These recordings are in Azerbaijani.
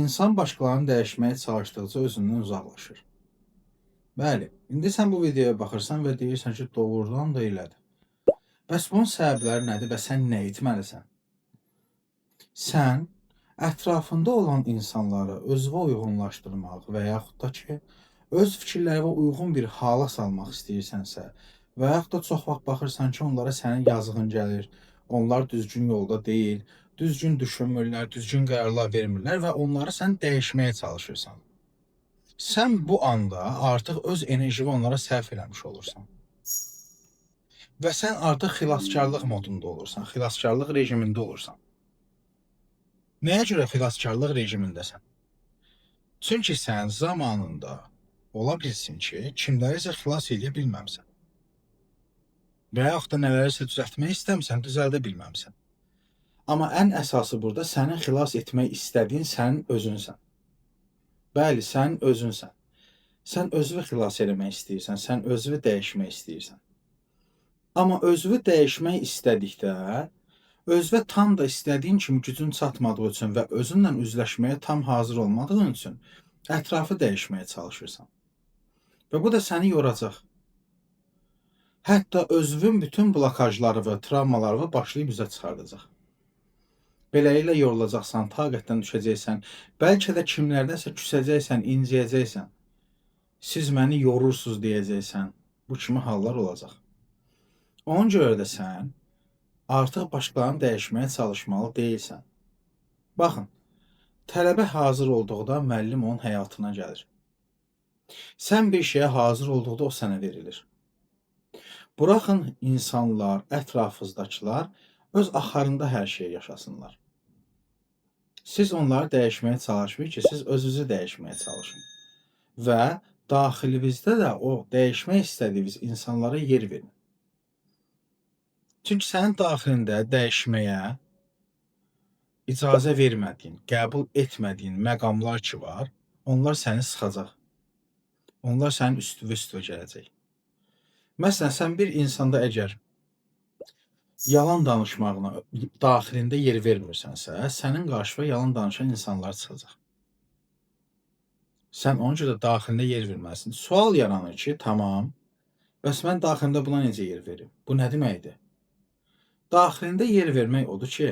İnsan başqalarını dəyişməyə çalışdıqca özündən uzaqlaşır. Bəli, indi sən bu videoya baxırsan və deyirsən ki, doğrudan da elədir. Bəs bunun səbəbləri nədir və sən nə etməlisən? Sən ətrafında olan insanları özünə uyğunlaşdırmaq və yaxud da ki, öz fikirlərinə uyğun bir hala salmaq istəyirsənsə və yaxud da çox vaxt baxırsan ki, onlara sənin yazığın gəlir, onlar düzgün yolda deyil, düzgün düşünmürlər, düzgün qərarlar vermirlər və onları sən dəyişməyə çalışırsan. Sən bu anda artıq öz enerjini onlara sərf eləmiş olursan və sən artıq xilaskarlıq modunda olursan, xilaskarlıq rejimində olursan. Nəyə görə xilaskarlıq rejimindəsən? Çünki sən zamanında ola bilsin ki, kimlərisə xilas edə bilməmsən və yaxud da nələrisə düzəltmək istəmirsən, düzəldə bilməmsən. Amma ən əsası burada sənin xilas etmək istədiyin sənin özünsən. Bəli, sən özünsən. Sən özünü xilas eləmək istəyirsən, sən özünü dəyişmək istəyirsən. Amma özünü dəyişmək istədikdə, özünə tam da istədiyin kimi gücün çatmadığı üçün və özünlə üzləşməyə tam hazır olmadığın üçün ətrafı dəyişməyə çalışırsan. Və bu da səni yoracaq. Hətta özünün bütün blokajları və travmaları başlayıb üzə çıxardacaq. Beləliklə yorulacaqsan, taqətdən düşəcəksən, bəlkə də kimlərdəsə küsəcəksən, inciyəcəksən. Siz məni yorursunuz deyəcəksən. Bu kimi hallar olacaq. Ona görə də sən artıq başqalarını dəyişməyə çalışmalı deyilsən. Baxın, tələbə hazır olduqda müəllim onun həyatına gəlir. Sən bir şeyə hazır olduqda o sənə verilir. Buraxın insanlar, ətrafınızdakılar öz axarında hər şeyi yaşasınlar. Siz onları dəyişməyə çalışmayın ki, siz özünüzü dəyişməyə çalışın. Və daxilinizdə də o dəyişmək istədiyiniz insanlara yer verin. Çünki sənin daxilində dəyişməyə icazə vermədiyin, qəbul etmədiyin məqamlar ki var, onlar səni sıxacaq. Onlar sənin üstünə gələcək. Məsələn, sən bir insanda əgər yalan danışmağına daxilində yer vermirsənsə, sənin qarşına yalan danışan insanlar çıxacaq. Sən onun görə daxilində yer verməlisin. Sual yaranır ki, tamam, bəs mən daxilində buna necə yer verim? Bu nə deməkdir? Daxilində yer vermək odur ki,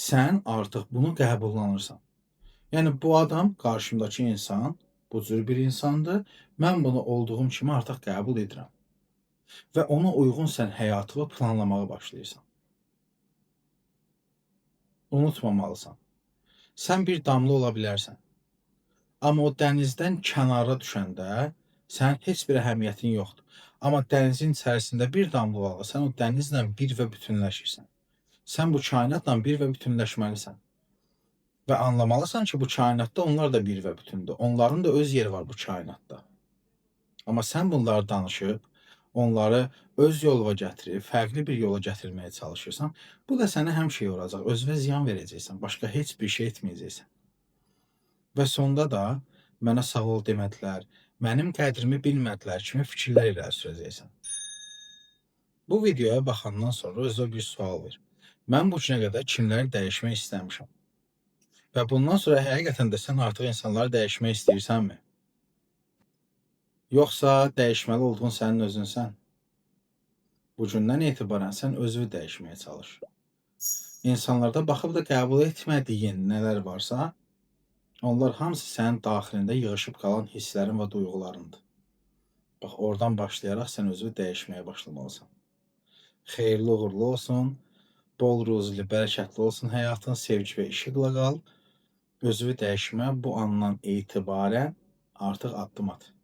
sən artıq bunu qəbullanırsan. Yəni, bu adam, qarşımdakı insan, bu cür bir insandır, mən bunu olduğum kimi artıq qəbul edirəm. Və ona uyğun sən həyatını planlamağa başlayırsan. Unutmamalısan. Sən bir damla ola bilərsən. Amma o dənizdən kənara düşəndə sənin heç bir əhəmiyyətin yoxdur. Amma dənizin içərisində bir damla olanda sən o dənizlə bir və bütünləşirsən. Sən bu kainatla bir və bütünləşməlisən. Və anlamalısan ki, bu kainatda onlar da bir və bütündür. Onların da öz yeri var bu kainatda. Amma sən bunları danışıb, onları öz yoluna gətirib, fərqli bir yola gətirməyə çalışırsan, bu da sənə həmişə yoracaq, özünə ziyan verəcəksən, başqa heç bir şey etməyəcəksən. Və sonda da mənə sağ ol demədilər, mənim qədrimi bilmədilər kimi fikirlər irəli sürəcəksən. Bu videoya baxandan sonra özünə bir sual ver. Mən bu günə qədər kimləri dəyişmək istəmişəm? Və bundan sonra həqiqətən də sən artıq insanları dəyişmək istəyirsənmi? Yoxsa dəyişməli olduğun sənin özünsən? Bu gündən etibarən sən özünü dəyişməyə çalış. İnsanlarda baxıb da qəbul etmədiyin nələr varsa, onlar hamısı sənin daxilində yığışıb qalan hisslərin və duyğularındır. Bax, oradan başlayaraq sən özünü dəyişməyə başlamalısan. Xeyirli uğurlu olsun, bol ruzili, bərəkətli olsun həyatın, sevgi və işıqla qal. Özünü dəyişmə bu andan etibarən artıq addım at.